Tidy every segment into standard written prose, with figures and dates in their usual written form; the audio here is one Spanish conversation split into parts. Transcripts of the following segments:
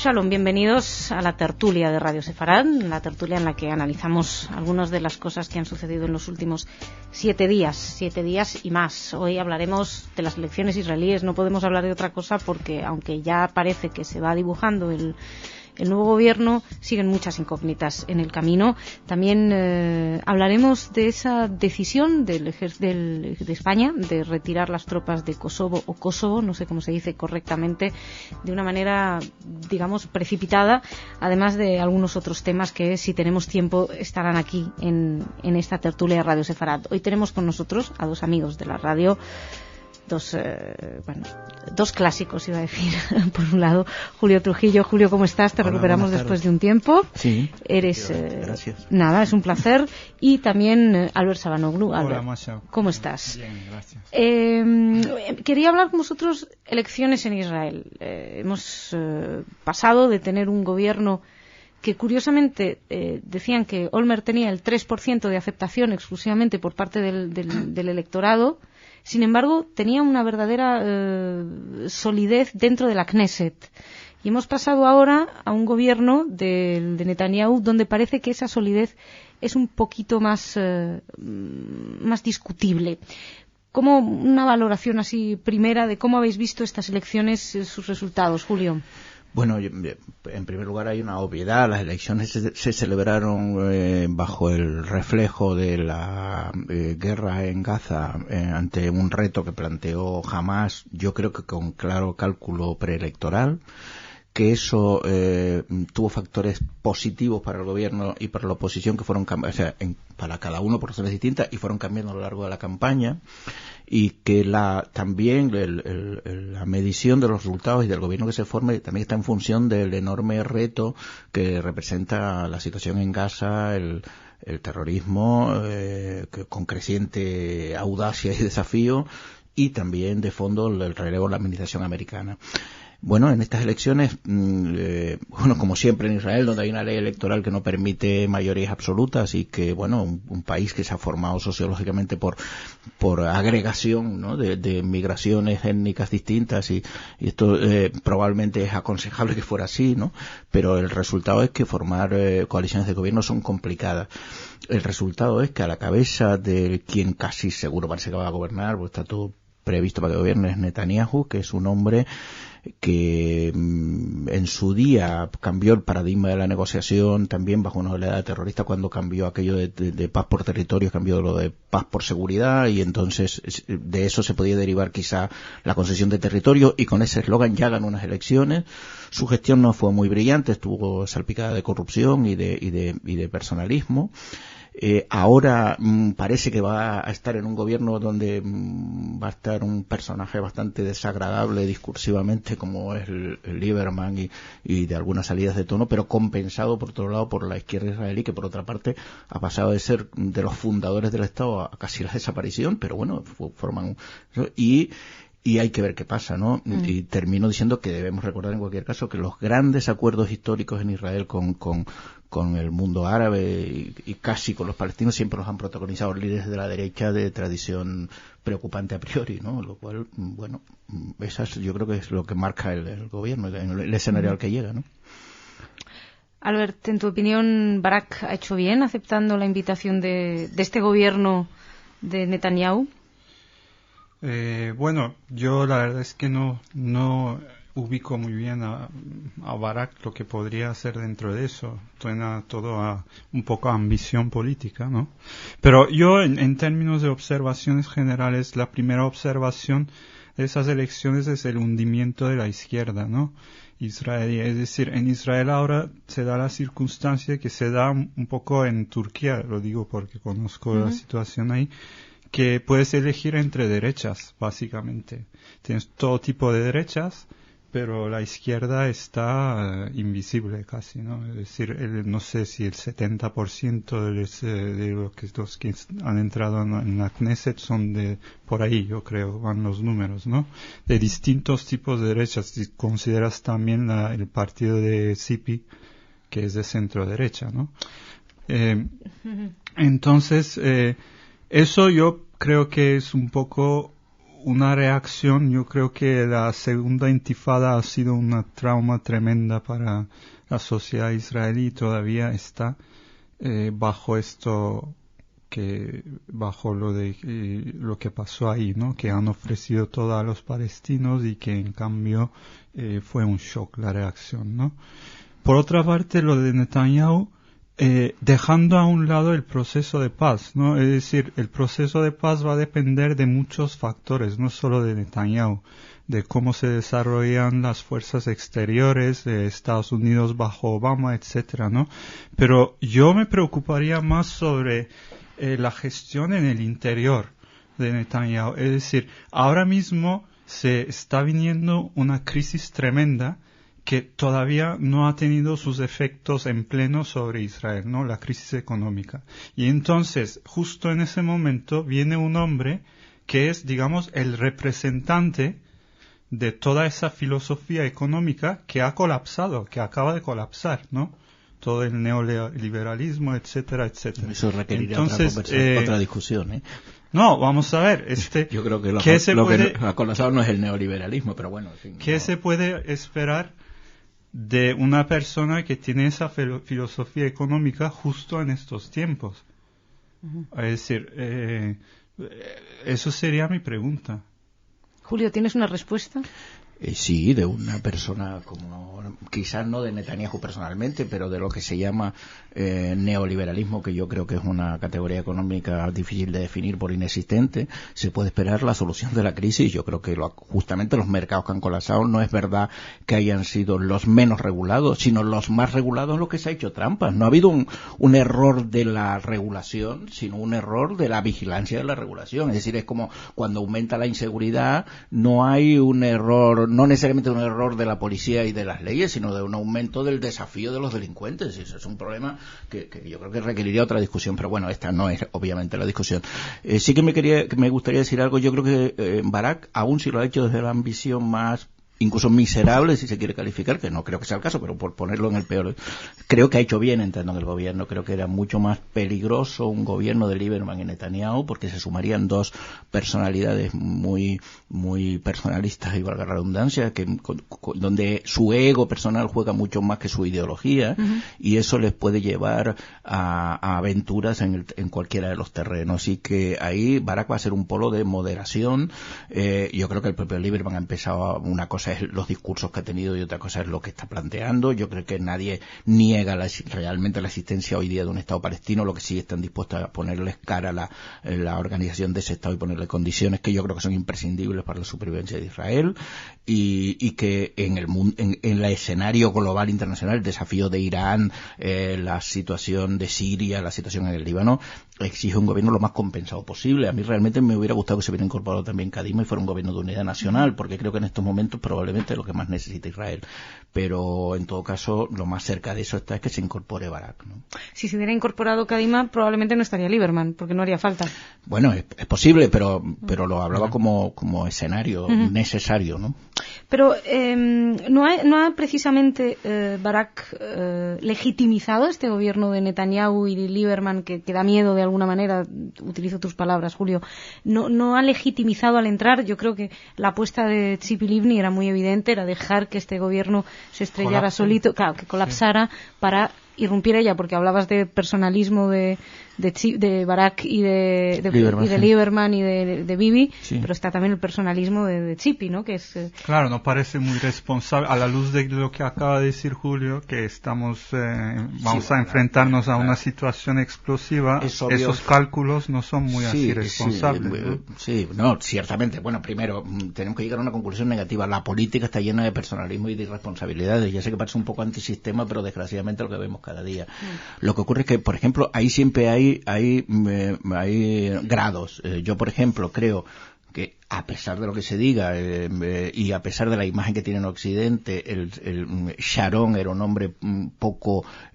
Shalom, bienvenidos a la tertulia de Radio Sefarad, la tertulia en la que analizamos algunas de las cosas que han sucedido en los últimos 7 días y más. Hoy hablaremos de las elecciones israelíes, no podemos hablar de otra cosa porque aunque ya parece que se va dibujando el nuevo gobierno, siguen muchas incógnitas en el camino. También hablaremos de esa decisión de España de retirar las tropas de Kosovo, no sé cómo se dice correctamente, de una manera, digamos, precipitada, además de algunos otros temas que, si tenemos tiempo, estarán aquí en esta tertulia de Radio Sefarad. Hoy tenemos con nosotros a dos amigos de la radio, dos clásicos, iba a decir. Por un lado, Julio Trujillo. Julio, ¿cómo estás? Te recuperamos después de un tiempo. Sí. Gracias. Nada, es un placer. Y también Albert Sabanoglu. Hola, Masha. ¿Cómo estás? Bien, gracias. Quería hablar con vosotros elecciones en Israel. Hemos pasado de tener un gobierno que, curiosamente, decían que Olmert tenía el 3% de aceptación exclusivamente por parte del electorado. Sin embargo, tenía una verdadera solidez dentro de la Knesset. Y hemos pasado ahora a un gobierno de Netanyahu donde parece que esa solidez es un poquito más discutible. ¿Cómo una valoración así primera de cómo habéis visto estas elecciones, sus resultados, Julio? Bueno, en primer lugar hay una obviedad. Las elecciones se celebraron bajo el reflejo de la guerra en Gaza ante un reto que planteó Hamás, yo creo que con claro cálculo preelectoral, que eso tuvo factores positivos para el gobierno y para la oposición que fueron para cada uno por razones distintas y fueron cambiando a lo largo de la campaña, y que también la medición de los resultados y del gobierno que se forme también está en función del enorme reto que representa la situación en Gaza, el terrorismo con creciente audacia y desafío, y también de fondo el relevo en la administración americana. Bueno, en estas elecciones, como siempre en Israel, donde hay una ley electoral que no permite mayorías absolutas y que, un país que se ha formado sociológicamente por agregación, ¿no?, de migraciones étnicas distintas, y esto probablemente es aconsejable que fuera así, ¿no? Pero el resultado es que formar coaliciones de gobierno son complicadas. El resultado es que a la cabeza de quien casi seguro parece que va a gobernar, pues está todo previsto para que gobierne, es Netanyahu, que es un hombre que en su día cambió el paradigma de la negociación, también bajo una oleada terrorista, cuando cambió aquello de paz por territorios, cambió lo de paz por seguridad, y entonces de eso se podía derivar quizá la concesión de territorio, y con ese eslogan ya ganó unas elecciones. Su gestión no fue muy brillante, estuvo salpicada de corrupción y de personalismo. Ahora parece que va a estar en un gobierno donde va a estar un personaje bastante desagradable discursivamente, como es el Lieberman, y de algunas salidas de tono, pero compensado por otro lado por la izquierda israelí, que por otra parte ha pasado de ser de los fundadores del Estado a casi la desaparición, pero forman y hay que ver qué pasa, ¿no? Y termino diciendo que debemos recordar en cualquier caso que los grandes acuerdos históricos en Israel con el mundo árabe y casi con los palestinos siempre los han protagonizado líderes de la derecha de tradición preocupante a priori, ¿no? Lo cual, yo creo que es lo que marca el gobierno, el escenario al que llega, ¿no? Albert, en tu opinión, ¿Barak ha hecho bien aceptando la invitación de este gobierno de Netanyahu? Yo la verdad es que no ubico muy bien a Barak, lo que podría hacer dentro de eso. Suena todo a un poco a ambición política, ¿no? Pero yo, en términos de observaciones generales, la primera observación de esas elecciones es el hundimiento de la izquierda, ¿no?, israelí. Es decir, en Israel ahora se da la circunstancia que se da un poco en Turquía, lo digo porque conozco la situación ahí, que puedes elegir entre derechas, básicamente. Tienes todo tipo de derechas, pero la izquierda está invisible casi, ¿no? Es decir, no sé si el 70% de los que han entrado en la Knesset son de por ahí, yo creo, van los números, ¿no? De distintos tipos de derechas. Si consideras también el partido de Sipi, que es de centro derecha, ¿no? Entonces, eso yo creo que es un poco una reacción. Yo creo que la segunda intifada ha sido una trauma tremenda para la sociedad israelí y todavía está bajo lo que pasó ahí, ¿no? Que han ofrecido todo a los palestinos y que en cambio fue un shock la reacción, ¿no? Por otra parte, lo de Netanyahu, dejando a un lado el proceso de paz, ¿no? Es decir, el proceso de paz va a depender de muchos factores, no solo de Netanyahu, de cómo se desarrollan las fuerzas exteriores de Estados Unidos bajo Obama, etcétera, ¿no? Pero yo me preocuparía más sobre la gestión en el interior de Netanyahu. Es decir, ahora mismo se está viniendo una crisis tremenda que todavía no ha tenido sus efectos en pleno sobre Israel, ¿no? La crisis económica. Y entonces, justo en ese momento, viene un hombre que es, digamos, el representante de toda esa filosofía económica que ha colapsado, que acaba de colapsar, ¿no? Todo el neoliberalismo, etcétera, etcétera. Eso requeriría otra discusión, ¿eh? No, vamos a ver, yo creo que lo que ha colapsado no es el neoliberalismo, pero bueno, en fin, ¿qué se puede esperar de una persona que tiene esa filosofía económica justo en estos tiempos? Uh-huh. Es decir, eso sería mi pregunta. Julio, ¿tienes una respuesta? Sí, de una persona como, quizás no de Netanyahu personalmente, pero de lo que se llama neoliberalismo, que yo creo que es una categoría económica difícil de definir por inexistente. Se puede esperar la solución de la crisis. Yo creo que justamente los mercados que han colapsado no es verdad que hayan sido los menos regulados, sino los más regulados los que se ha hecho trampas. No ha habido un error de la regulación, sino un error de la vigilancia de la regulación. Es decir, es como cuando aumenta la inseguridad, no hay un error, no necesariamente un error de la policía y de las leyes, sino de un aumento del desafío de los delincuentes. Eso es un problema que yo creo que requeriría otra discusión, pero bueno, esta no es obviamente la discusión. Sí que me gustaría decir algo. Yo creo que Barak, aún si lo ha hecho desde la ambición más incluso miserable, si se quiere calificar, que no creo que sea el caso, pero por ponerlo en el peor, creo que ha hecho bien entrando en el gobierno. Creo que era mucho más peligroso un gobierno de Lieberman y Netanyahu, porque se sumarían dos personalidades muy personalistas, y valga la redundancia, donde su ego personal juega mucho más que su ideología, uh-huh. Y eso les puede llevar a aventuras en cualquiera de los terrenos. Así que ahí Barak va a ser un polo de moderación. Yo creo que el propio Lieberman ha empezado una cosa es los discursos que ha tenido y otra cosa es lo que está planteando. Yo creo que nadie niega realmente la existencia hoy día de un Estado palestino. Lo que sí están dispuestos a ponerles cara a la organización de ese Estado y ponerle condiciones que yo creo que son imprescindibles para la supervivencia de Israel, y que en el mundo, en el escenario global internacional, el desafío de Irán, la situación de Siria, la situación en el Líbano, exige un gobierno lo más compensado posible. A mí realmente me hubiera gustado que se hubiera incorporado también Kadima y fuera un gobierno de unidad nacional, porque creo que en estos momentos probablemente es lo que más necesita Israel. Pero en todo caso, lo más cerca de eso es que se incorpore Barak, ¿no? Si se hubiera incorporado Kadima, probablemente no estaría Lieberman, porque no haría falta. Bueno, es posible, pero lo hablaba como escenario uh-huh. necesario, ¿no? Pero ¿no ha precisamente Barak legitimizado este gobierno de Netanyahu y de Lieberman, que da miedo de alguna manera? Utilizo tus palabras, Julio. ¿No ha legitimizado al entrar? Yo creo que la apuesta de Tzipi Livni era muy evidente, era dejar que este gobierno se estrellara solito, claro, que colapsara, sí, para irrumpir ella, porque hablabas de personalismo de Barak y de Lieberman y de Bibi, sí, pero está también el personalismo de Tzipi, ¿no? Que es claro, nos parece muy responsable a la luz de lo que acaba de decir Julio, que estamos vamos a enfrentarnos a una situación explosiva. Esos cálculos no son muy así responsables, ¿no? Sí, no, ciertamente. Bueno, primero tenemos que llegar a una conclusión negativa. La política está llena de personalismo y de irresponsabilidades. Ya sé que parece un poco antisistema, pero desgraciadamente lo que vemos cada día. Lo que ocurre es que, por ejemplo, ahí siempre hay grados. Yo, por ejemplo, creo que a pesar de lo que se diga y a pesar de la imagen que tiene en Occidente, el Sharon era un hombre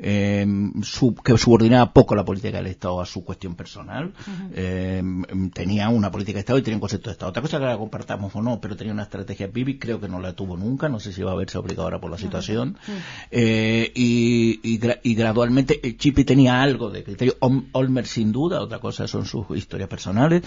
que subordinaba poco la política del Estado a su cuestión personal. Uh-huh. Tenía una política de Estado y tenía un concepto de Estado. Otra cosa que la compartamos o no, pero tenía una estrategia. Bibi creo que no la tuvo nunca, no sé si va a verse obligado ahora por la situación. Uh-huh. Y y gradualmente Chipi tenía algo de criterio, Olmert sin duda, otra cosa son sus historias personales,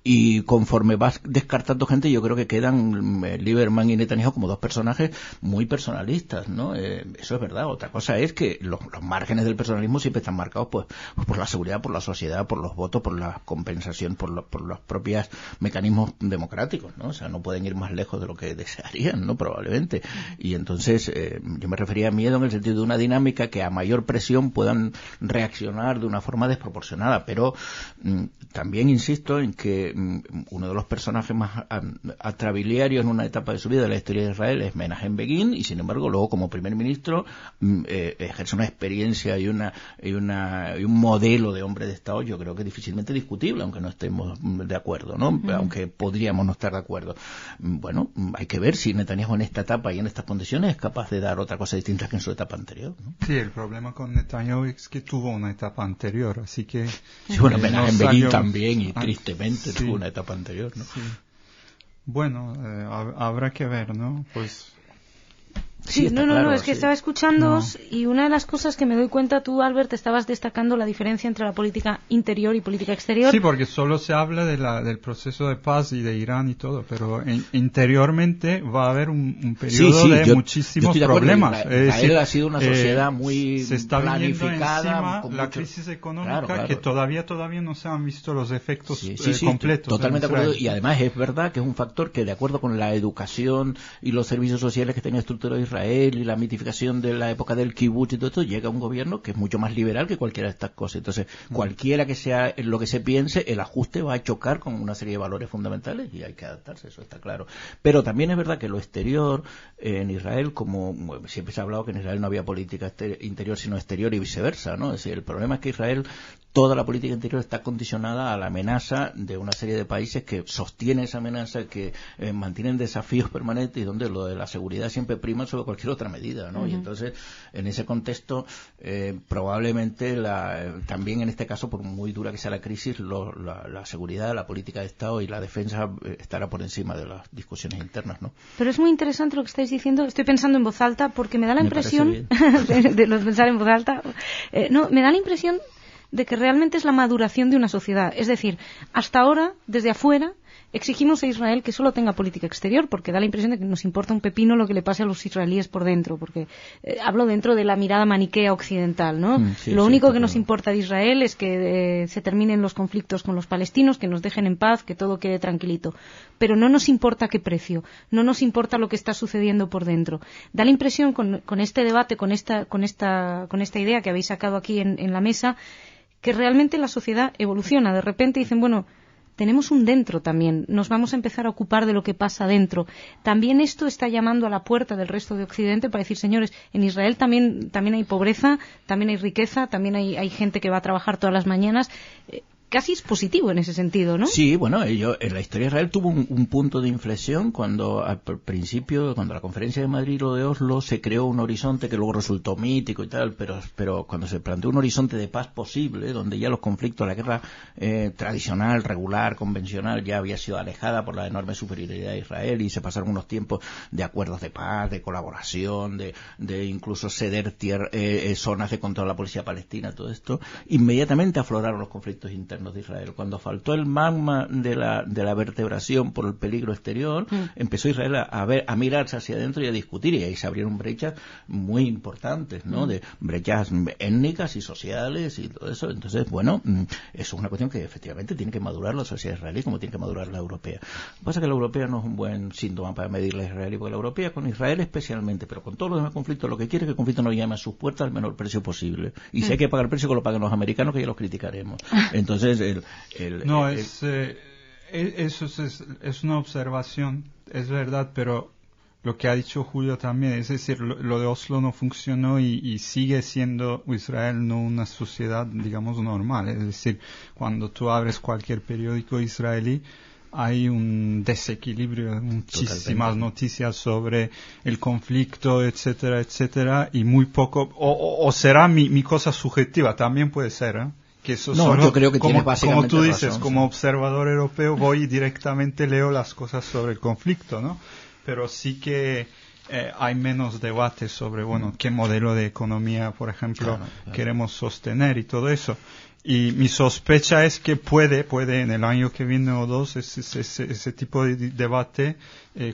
y conforme vas descartando gente, yo creo que quedan Lieberman y Netanyahu como dos personajes muy personalistas, ¿no? Eso es verdad. Otra cosa es que los márgenes del personalismo siempre están marcados pues por la seguridad, por la sociedad, por los votos, por la compensación, por los propios mecanismos democráticos, ¿no? O sea, no pueden ir más lejos de lo que desearían, ¿no? Probablemente. Y entonces yo me refería a miedo en el sentido de una dinámica que a mayor presión puedan reaccionar de una forma desproporcionada, pero también insisto en que uno de los personajes más atrabiliarios en una etapa de su vida de la historia de Israel es Menachem Begin, y sin embargo luego como primer ministro ejerce una experiencia y un modelo de hombre de Estado, yo creo que difícilmente discutible, aunque no estemos de acuerdo, ¿no? Aunque podríamos no estar de acuerdo. Bueno, hay que ver si Netanyahu en esta etapa y en estas condiciones es capaz de dar otra cosa distinta que en su etapa anterior, ¿no? Sí, el problema con Netanyahu es que tuvo una etapa anterior, así que... Sí, bueno, Menachem Begin también, y tristemente tuvo una etapa anterior, ¿no? Sí. Bueno, habrá que ver, ¿no? Pues... Sí, no, es que estaba escuchándoos y una de las cosas que me doy cuenta, tú, Albert, estabas destacando la diferencia entre la política interior y política exterior. Sí, porque solo se habla del proceso de paz y de Irán y todo, pero interiormente va a haber un periodo de muchísimos problemas. Israel ha sido una sociedad muy se está planificada. Con la crisis económica que todavía no se han visto los efectos completos. Totalmente de acuerdo. Y además es verdad que es un factor que, de acuerdo con la educación y los servicios sociales que tenía estructurado Israel y la mitificación de la época del kibutz y todo esto, llega un gobierno que es mucho más liberal que cualquiera de estas cosas. Entonces, cualquiera que sea lo que se piense, el ajuste va a chocar con una serie de valores fundamentales y hay que adaptarse, eso está claro. Pero también es verdad que lo exterior en Israel, como siempre se ha hablado que en Israel no había política interior sino exterior y viceversa, ¿no? Es decir, el problema es que Israel, toda la política interior está condicionada a la amenaza de una serie de países que sostienen esa amenaza, que mantienen desafíos permanentes y donde lo de la seguridad siempre prima sobre cualquier otra medida, ¿no? Y entonces, en ese contexto, probablemente también en este caso, por muy dura que sea la crisis, la seguridad, la política de Estado y la defensa estará por encima de las discusiones internas, ¿no? Pero es muy interesante lo que estáis diciendo. Estoy pensando en voz alta porque me da la impresión de pensar en voz alta. Me da la impresión de que realmente es la maduración de una sociedad. Es decir, hasta ahora, desde afuera, exigimos a Israel que solo tenga política exterior, porque da la impresión de que nos importa un pepino lo que le pase a los israelíes por dentro, porque hablo dentro de la mirada maniquea occidental, ¿no? Lo único que nos importa de Israel es que se terminen los conflictos con los palestinos, que nos dejen en paz, que todo quede tranquilito. Pero no nos importa a qué precio, no nos importa lo que está sucediendo por dentro. Da la impresión con este debate, con esta idea que habéis sacado aquí en la mesa, que realmente la sociedad evoluciona. De repente dicen, bueno, tenemos un dentro también, nos vamos a empezar a ocupar de lo que pasa dentro. También esto está llamando a la puerta del resto de Occidente para decir, señores, en Israel también hay pobreza, también hay riqueza, también hay gente que va a trabajar todas las mañanas. Casi es positivo en ese sentido, ¿no? Sí, bueno, en la historia de Israel tuvo un punto de inflexión cuando al principio, cuando la conferencia de Madrid o de Oslo, se creó un horizonte que luego resultó mítico y tal, pero cuando se planteó un horizonte de paz posible, donde ya los conflictos, la guerra tradicional, regular, convencional, ya había sido alejada por la enorme superioridad de Israel y se pasaron unos tiempos de acuerdos de paz, de colaboración, de incluso ceder zonas de control a la policía palestina, todo esto, inmediatamente afloraron los conflictos internos de Israel. Cuando faltó el magma de la vertebración por el peligro exterior, empezó Israel a mirarse hacia adentro y a discutir, y ahí se abrieron brechas muy importantes, ¿no? De brechas étnicas y sociales y todo eso. Entonces, bueno, eso es una cuestión que efectivamente tiene que madurar la sociedad israelí como tiene que madurar la europea. Lo que pasa es que la europea no es un buen síntoma para medir la israelí, porque la europea, con Israel especialmente, pero con todos los demás conflictos, lo que quiere es que el conflicto no llame a sus puertas al menor precio posible. Y si hay que pagar el precio, que lo paguen los americanos, que ya los criticaremos. Entonces, eso es una observación, es verdad, pero lo que ha dicho Julio también, es decir, lo de Oslo no funcionó y sigue siendo Israel no una sociedad, digamos, normal. Es decir, cuando tú abres cualquier periódico israelí, hay un desequilibrio, muchísimas noticias sobre el conflicto, etcétera, etcétera, y muy poco, o será mi cosa subjetiva, también puede ser, ¿eh? Que eso yo creo que tienes básicamente como tú dices, razón, como observador europeo voy y directamente leo las cosas sobre el conflicto, ¿no? Pero sí que hay menos debate sobre, bueno, qué modelo de economía, por ejemplo, queremos sostener y todo eso. Y mi sospecha es que puede en el año que viene o dos ese tipo de debate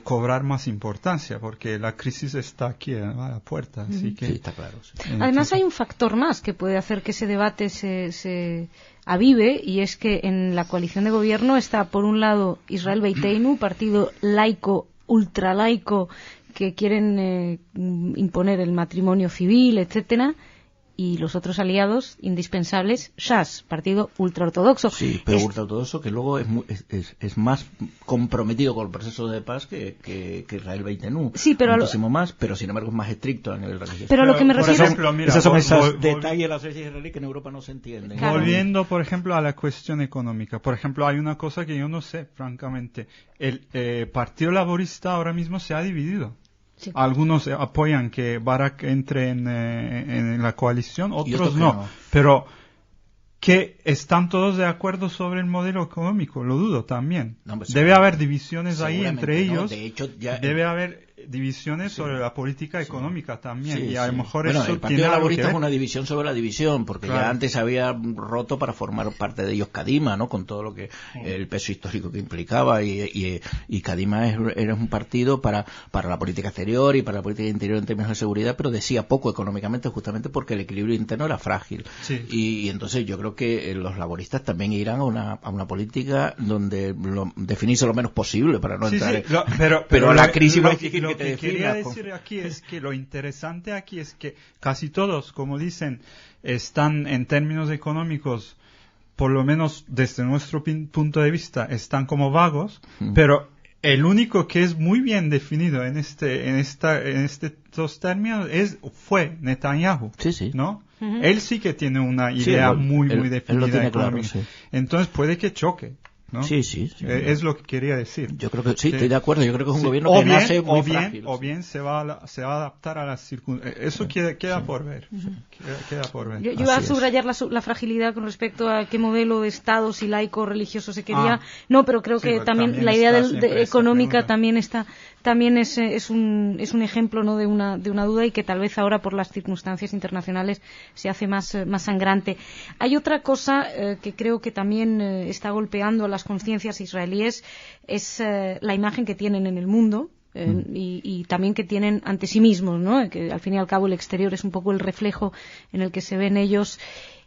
cobrar más importancia, porque la crisis está aquí a la puerta. Así que, sí, está claro. Sí. Además hay un factor más que puede hacer que ese debate se avive, y es que en la coalición de gobierno está, por un lado, Israel Beiteinu, partido laico, ultralaico, que quieren imponer el matrimonio civil, etcétera, y los otros aliados indispensables, Shas, partido ultraortodoxo. Sí, pero ultraortodoxo que luego es más comprometido con el proceso de paz que Israel Beiteinu. Sí, pero muchísimo más, pero sin embargo es más estricto a nivel religioso. Pero a lo que me refiero... Por ejemplo, mira, esos son esos detalles de la sociedad israelí que en Europa no se entienden. Claro. Volviendo, por ejemplo, a la cuestión económica. Por ejemplo, hay una cosa que yo no sé, francamente. El Partido Laborista ahora mismo se ha dividido. Sí. Algunos apoyan que Barak entre en la coalición, otros no. Pero que están todos de acuerdo sobre el modelo económico, lo dudo también. No, debe haber divisiones ahí entre ellos. De hecho, debe haber divisiones sobre la política económica también. Sí, y a lo mejor bueno, eso el Partido Laborista es una división sobre la división, porque ya antes había roto para formar parte de ellos Kadima, ¿no? Con todo lo que el peso histórico que implicaba, y Kadima era un partido para la política exterior y para la política interior en términos de seguridad, pero decía poco económicamente, justamente porque el equilibrio interno era frágil. Sí. Y entonces yo creo que los laboristas también irán a una política donde definirse lo menos posible para no entrar. Pero la crisis va a exigir lo que quería decir aquí es que lo interesante aquí es que casi todos, como dicen, están en términos económicos, por lo menos desde nuestro punto de vista, están como vagos, pero el único que es muy bien definido en estos términos fue Netanyahu, ¿no? Él sí que tiene una idea muy definida económica. Claro, entonces puede que choque, ¿no? Sí. Es lo que quería decir. Yo creo que sí, estoy de acuerdo. Yo creo que es un gobierno que nace muy frágil. O bien se va a adaptar a las circunstancias. Eso queda por ver. Queda por ver. Yo iba a subrayar la fragilidad con respecto a qué modelo de Estado, si laico, religioso se quería. No, pero creo que también la idea económica también está. También es un ejemplo, ¿no?, de una duda, y que tal vez ahora por las circunstancias internacionales se hace más sangrante. Hay otra cosa que creo que también está golpeando a las conciencias israelíes, es la imagen que tienen en el mundo. Y también que tienen ante sí mismos, ¿no? Que al fin y al cabo el exterior es un poco el reflejo en el que se ven ellos.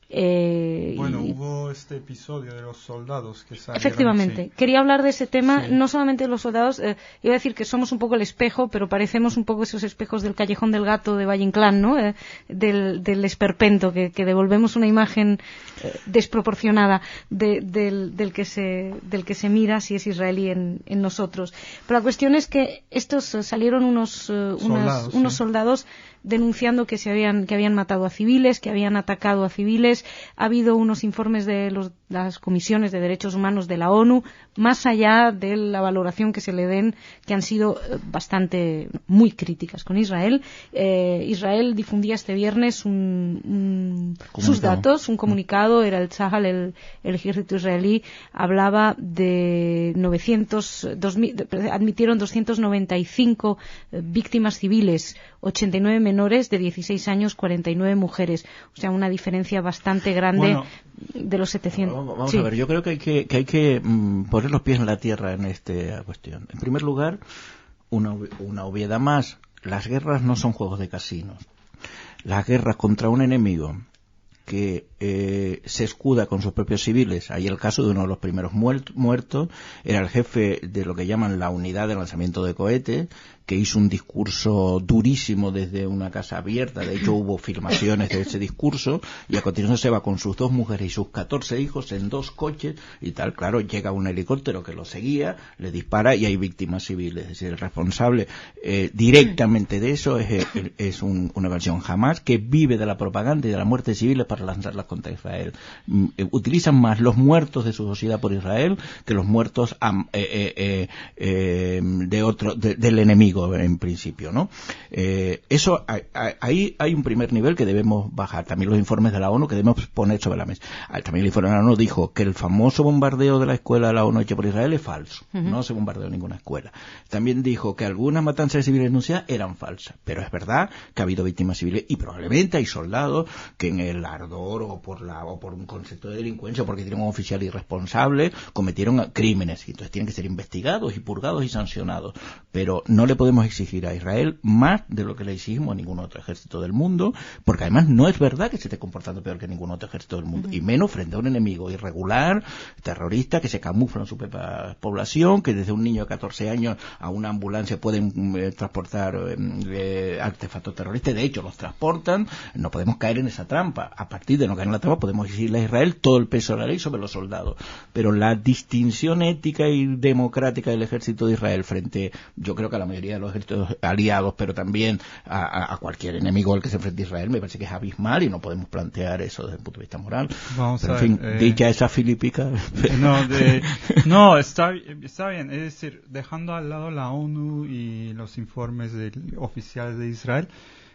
Hubo este episodio de los soldados que salieron. Efectivamente, sí. Quería hablar de ese tema, no solamente de los soldados. Iba a decir que somos un poco el espejo, pero parecemos un poco esos espejos del Callejón del Gato de Valle Inclán, ¿no? Del esperpento, que devolvemos una imagen desproporcionada del que se mira si es israelí en nosotros. Pero la cuestión es que estos salieron unos soldados denunciando que habían matado a civiles, que habían atacado a civiles. Ha habido unos informes de las comisiones de derechos humanos de la ONU, más allá de la valoración que se le den, que han sido muy críticas con Israel. Israel difundía este viernes sus datos, un comunicado. Era el Tzahal, el ejército israelí, hablaba de admitieron 295 víctimas civiles, 89 menores de 16 años, 49 mujeres. O sea, una diferencia bastante grande de los 700. Vamos a ver, yo creo que hay que poner los pies en la tierra en esta cuestión. En primer lugar, una obviedad más: las guerras no son juegos de casinos. Las guerras contra un enemigo que se escuda con sus propios civiles. Ahí el caso de uno de los primeros muertos era el jefe de lo que llaman la unidad de lanzamiento de cohetes, que hizo un discurso durísimo desde una casa abierta. De hecho, hubo filmaciones de ese discurso, y a continuación se va con sus 2 mujeres y sus 14 hijos en 2 coches y tal. Claro, llega un helicóptero que lo seguía, le dispara y hay víctimas civiles. Es decir, el responsable directamente de eso es una versión Hamas, que vive de la propaganda y de la muerte de civiles para lanzar las contra Israel. Utilizan más los muertos de su sociedad por Israel que los muertos del enemigo, en principio, ¿no? Eso, ahí hay un primer nivel que debemos bajar. También los informes de la ONU que debemos poner sobre la mesa. También el informe de la ONU dijo que el famoso bombardeo de la escuela de la ONU hecho por Israel es falso. No se bombardeó ninguna escuela. También dijo que algunas matanzas de civiles denunciadas eran falsas. Pero es verdad que ha habido víctimas civiles y probablemente hay soldados que en el ardor o por un concepto de delincuencia o porque tienen un oficial irresponsable cometieron crímenes y entonces tienen que ser investigados y purgados y sancionados. Pero no le podemos exigir a Israel más de lo que le exigimos a ningún otro ejército del mundo, porque además no es verdad que se esté comportando peor que ningún otro ejército del mundo, y menos frente a un enemigo irregular, terrorista, que se camufla en su propia población, que desde un niño de 14 años a una ambulancia pueden transportar artefactos terroristas. De hecho los transportan. No podemos caer en esa trampa. A partir de no caer en la trampa podemos exigirle a Israel todo el peso de la ley sobre los soldados, pero la distinción ética y democrática del ejército de Israel frente, yo creo que a la mayoría de los ejércitos aliados, pero también a cualquier enemigo al que se enfrente Israel, me parece que es abismal y no podemos plantear eso desde el punto de vista moral. Pero, en fin, dicha esa filipica. No, está bien. Es decir, dejando al lado la ONU y los informes oficiales de Israel,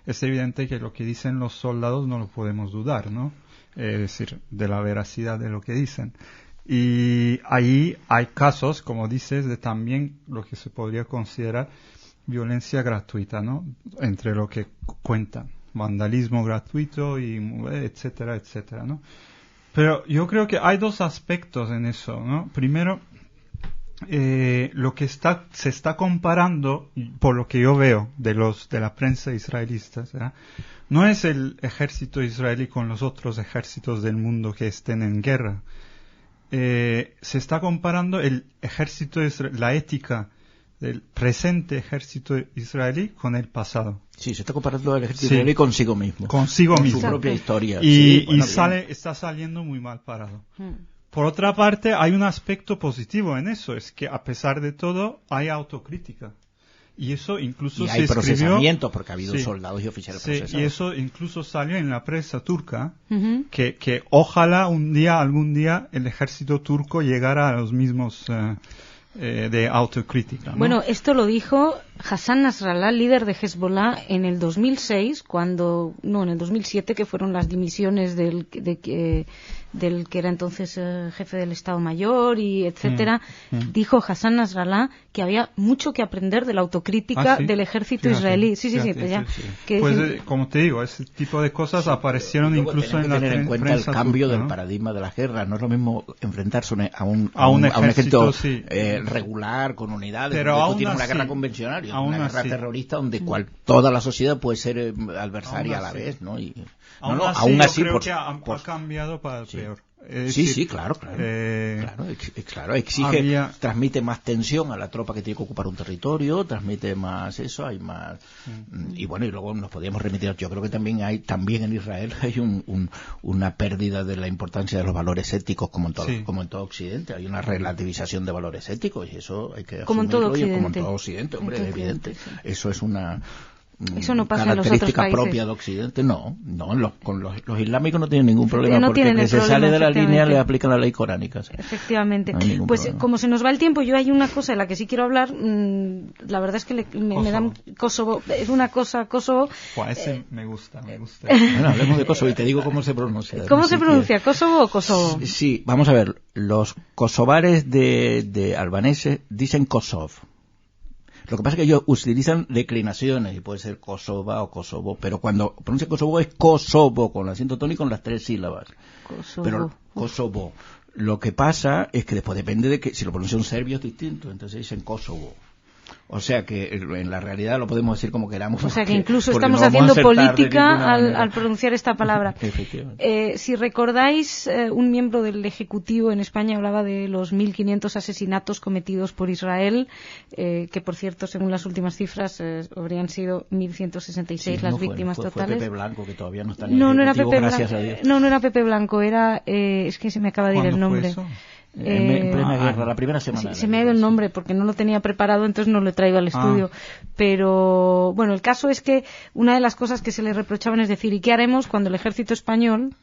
es evidente que lo que dicen los soldados no lo podemos dudar, ¿no? Es decir, de la veracidad de lo que dicen. Y ahí hay casos, como dices, de también lo que se podría considerar violencia gratuita, ¿no? Entre lo que cuentan, vandalismo gratuito y etcétera, etcétera, ¿no? Pero yo creo que hay dos aspectos en eso, ¿no? Primero, lo que se está comparando, por lo que yo veo de la prensa israelista, ¿verdad? No es el ejército israelí con los otros ejércitos del mundo que estén en guerra. Se está comparando el ejército la ética del presente ejército israelí con el pasado. Sí, se está comparando el ejército israelí consigo mismo. Consigo mismo. Con su propia historia. Y está saliendo muy mal parado. Por otra parte, hay un aspecto positivo en eso, es que a pesar de todo hay autocrítica. Y eso incluso hay procesamiento, porque ha habido soldados y oficiales procesados. Y eso incluso salió en la prensa turca, que ojalá algún día el ejército turco llegara a los mismos de autocrítica, ¿no? Bueno, esto lo dijo Hassan Nasrallah, líder de Hezbollah, en el 2006, en el 2007, que fueron las dimisiones del que era entonces jefe del Estado Mayor y etcétera. Dijo Hassan Nasrallah que había mucho que aprender de la autocrítica del ejército israelí. Como te digo, ese tipo de cosas aparecieron incluso en la prensa. Tener en cuenta el cambio del paradigma de las guerras. No es lo mismo enfrentarse a un ejército regular, con unidades, pero tú tienes una guerra convencional, una guerra terrorista donde toda la sociedad puede ser adversaria a la vez, ¿no? Aún así yo creo que ha cambiado para el peor. Claro, exige, transmite más tensión a la tropa que tiene que ocupar un territorio, transmite más eso, hay más y luego nos podríamos remitir, yo creo que también en Israel hay una pérdida de la importancia de los valores éticos como en todo Occidente, hay una relativización de valores éticos y eso hay que como en todo Occidente, hombre, es evidente. Eso es una no pasa en los otros países. Propia de Occidente, con los islámicos no tienen ningún problema, porque que se sale de la línea le aplican la ley coránica. Efectivamente. No pues problema. Como se nos va el tiempo, yo hay una cosa de la que sí quiero hablar, la verdad es que me da Kosovo, es una cosa, Kosovo... ese me gusta. Bueno, hablemos de Kosovo y te digo cómo se pronuncia. ¿Cómo se pronuncia? ¿Kosovo o Kosovo? Sí, vamos a ver, los kosovares de albaneses dicen Kosovo. Lo que pasa es que ellos utilizan declinaciones, y puede ser Kosova o Kosovo, pero cuando pronuncia Kosovo es Kosovo, con el acento tónico en las 3 sílabas. Kosovo. Pero Kosovo. Lo que pasa es que después depende de que si lo pronuncia un serbio es distinto, entonces dicen Kosovo. O sea que en la realidad lo podemos decir como queramos. O sea que incluso estamos haciendo política al pronunciar esta palabra. Si recordáis, un miembro del Ejecutivo en España hablaba de los 1.500 asesinatos cometidos por Israel, que por cierto, según las últimas cifras, habrían sido 1.166 las víctimas totales. Fue Pepe Blanco, que todavía no está en el Ejecutivo, gracias a Dios. No era Pepe Blanco, era... es que se me acaba de ir el nombre. ¿Cuándo fue eso? En plena guerra, la primera semana. Se me ha ido el nombre porque no lo tenía preparado, entonces no lo he traído al estudio. Pero bueno, el caso es que una de las cosas que se le reprochaban es decir, ¿y qué haremos cuando el ejército español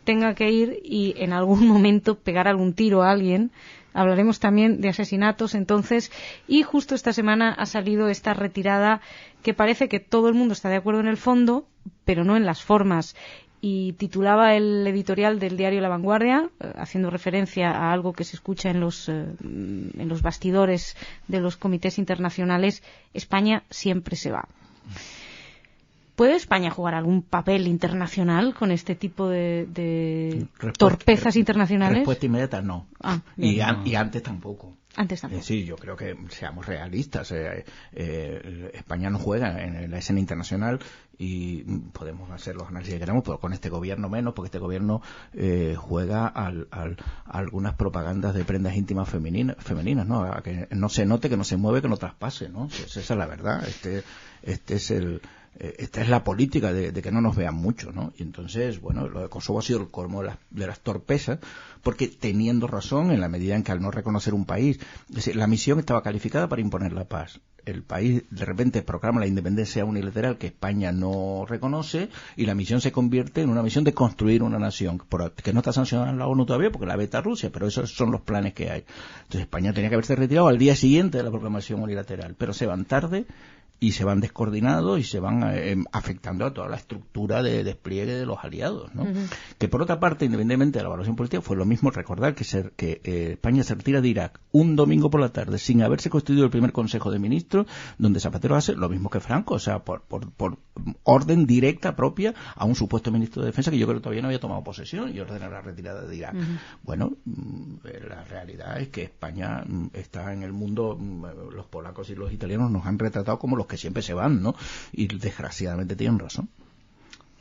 tenga que ir y en algún momento pegar algún tiro a alguien. Hablaremos también de asesinatos, entonces, y justo esta semana ha salido esta retirada que parece que todo el mundo está de acuerdo en el fondo, pero no en las formas. Y titulaba el editorial del diario La Vanguardia, haciendo referencia a algo que se escucha en los bastidores de los comités internacionales: España siempre se va. ¿Puede España jugar algún papel internacional con este tipo de torpezas internacionales? Respuesta inmediata, no. Y antes tampoco. Antes tampoco. Sí, yo creo que seamos realistas. España no juega en la escena internacional y podemos hacer los análisis que queramos, pero con este gobierno menos, porque este gobierno juega a algunas propagandas de prendas íntimas femeninas, ¿no? A que no se note, que no se mueve, que no traspase, ¿no? Esa es la verdad. Esta es la política de que no nos vean mucho, ¿no? Y entonces, bueno, lo de Kosovo ha sido el colmo de las torpezas, porque teniendo razón en la medida en que al no reconocer un país, es decir, la misión estaba calificada para imponer la paz. El país de repente proclama la independencia unilateral que España no reconoce y la misión se convierte en una misión de construir una nación que no está sancionada en la ONU todavía porque la veta Rusia, pero esos son los planes que hay. Entonces España tenía que haberse retirado al día siguiente de la proclamación unilateral, pero se van tarde y se van descoordinados y se van afectando a toda la estructura de despliegue de los aliados, ¿no? Uh-huh. Que por otra parte, independientemente de la evaluación política, fue lo mismo recordar que España se retira de Irak un domingo por la tarde sin haberse constituido el primer Consejo de Ministros, donde Zapatero hace lo mismo que Franco, o sea, por orden directa propia a un supuesto ministro de Defensa que yo creo que todavía no había tomado posesión y ordena la retirada de Irak. Uh-huh. Bueno, la realidad es que España está en el mundo, los polacos y los italianos nos han retratado como los que siempre se van, ¿no? Y desgraciadamente tienen razón.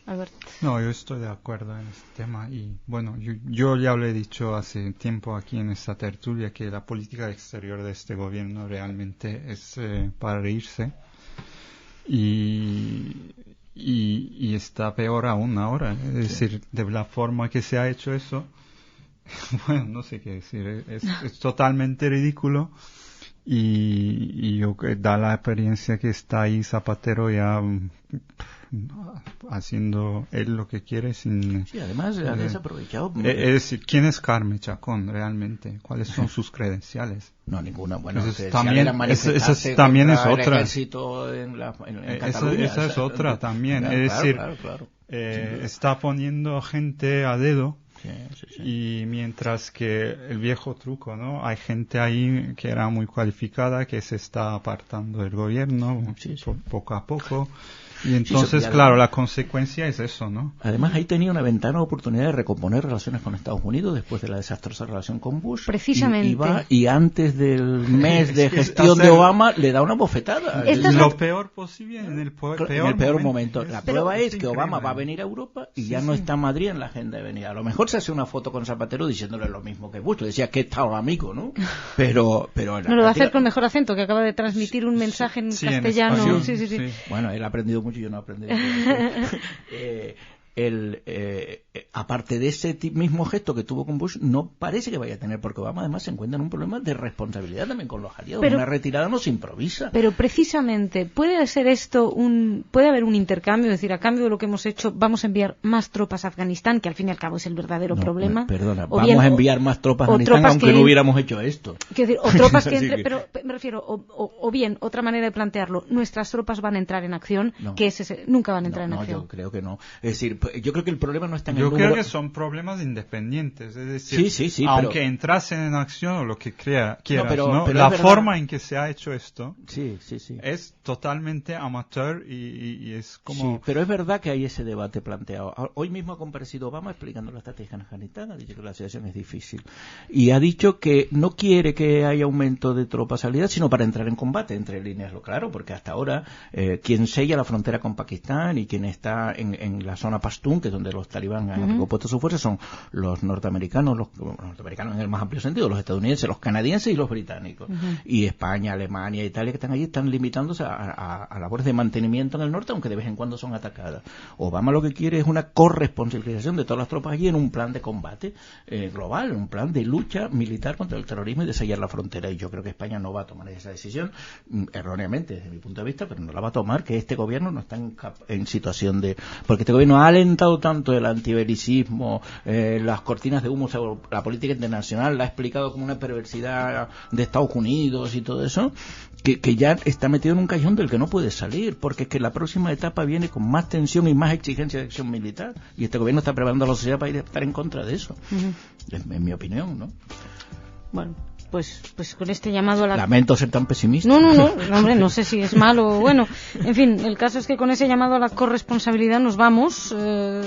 Albert. No, yo estoy de acuerdo en este tema y bueno, yo ya lo he dicho hace tiempo aquí en esta tertulia que la política exterior de este gobierno realmente es para reírse y está peor aún ahora, es decir, de la forma que se ha hecho eso, bueno, no sé qué decir, es totalmente ridículo. Y yo da la experiencia que está ahí Zapatero ya haciendo él lo que quiere sin... Sí, además ha desaprovechado... es decir, ¿quién es Carme Chacón realmente? ¿Cuáles son sus credenciales? No, ninguna. Bueno, esa también es otra. El ejército en Cataluña. Esa es otra también. Claro, es decir, claro. Está poniendo gente a dedo. Sí. Y mientras que el viejo truco, ¿no? Hay gente ahí que era muy cualificada que se está apartando del gobierno poco a poco. Y entonces, claro, la consecuencia es eso, ¿no? Además, ahí tenía una ventana de oportunidad de recomponer relaciones con Estados Unidos después de la desastrosa relación con Bush. Precisamente. Y antes del mes de gestión de Obama le da una bofetada. Es lo peor posible en el peor momento. La prueba es que Obama va a venir a Europa y ya no está Madrid en la agenda de venir. A lo mejor se hace una foto con Zapatero diciéndole lo mismo que Bush. Decía que estaba amigo, ¿no? Pero no lo va a hacer con mejor acento, que acaba de transmitir un mensaje en castellano. Sí. Bueno, él ha aprendido mucho y yo no he aprendido aparte de ese mismo gesto que tuvo con Bush, no parece que vaya a tener, porque Obama además se encuentra en un problema de responsabilidad también con los aliados. Una retirada no se improvisa. Pero precisamente, ¿puede ser esto puede haber un intercambio? Es decir, a cambio de lo que hemos hecho, vamos a enviar más tropas a Afganistán, que al fin y al cabo es el verdadero problema. Perdona, vamos a enviar más tropas a Afganistán aunque no hubiéramos hecho esto. Quiero decir, o tropas que entre, pero me refiero, o bien, otra manera de plantearlo, nuestras tropas van a entrar en acción, nunca van a entrar en acción. No, yo creo que no. Es decir, yo creo que el problema no está en el número. Yo creo que son problemas independientes, es decir, sí, aunque entrasen en acción o lo que quieras, pero la forma en que se ha hecho esto es totalmente amateur y es como... Sí, pero es verdad que hay ese debate planteado. Hoy mismo ha comparecido Obama explicando la estrategia en Afganistán, ha dicho que la situación es difícil y ha dicho que no quiere que haya aumento de tropas aliadas, sino para entrar en combate entre líneas, claro, porque hasta ahora quien sella la frontera con Pakistán y quien está en la zona Pashtun, que es donde los talibán han recompuesto su fuerza, son los norteamericanos, los norteamericanos en el más amplio sentido, los estadounidenses, los canadienses y los británicos. Y España, Alemania, Italia, que están allí, están limitándose a labores de mantenimiento en el norte, aunque de vez en cuando son atacadas. Obama lo que quiere es una corresponsabilización de todas las tropas allí en un plan de combate global, un plan de lucha militar contra el terrorismo y de sellar la frontera. Y yo creo que España no va a tomar esa decisión, erróneamente desde mi punto de vista, pero no la va a tomar, que este gobierno no está en situación de... Porque este gobierno ha inventado tanto el antibelicismo, las cortinas de humo sobre la política internacional, la ha explicado como una perversidad de Estados Unidos y todo eso, que ya está metido en un callejón del que no puede salir, porque es que la próxima etapa viene con más tensión y más exigencia de acción militar, y este gobierno está preparando a la sociedad para estar en contra de eso, en mi opinión, ¿no? Bueno, pues con este llamado a la... Lamento ser tan pesimista. No, hombre, no sé si es malo o bueno. En fin, el caso es que con ese llamado a la corresponsabilidad nos vamos.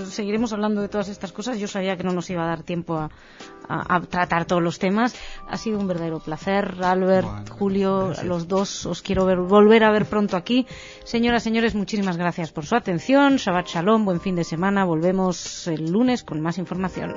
Seguiremos hablando de todas estas cosas. Yo sabía que no nos iba a dar tiempo a tratar todos los temas. Ha sido un verdadero placer. Albert, Julio, gracias. Los dos os quiero volver a ver pronto aquí. Señoras, señores, muchísimas gracias por su atención. Shabbat Shalom, buen fin de semana. Volvemos el lunes con más información.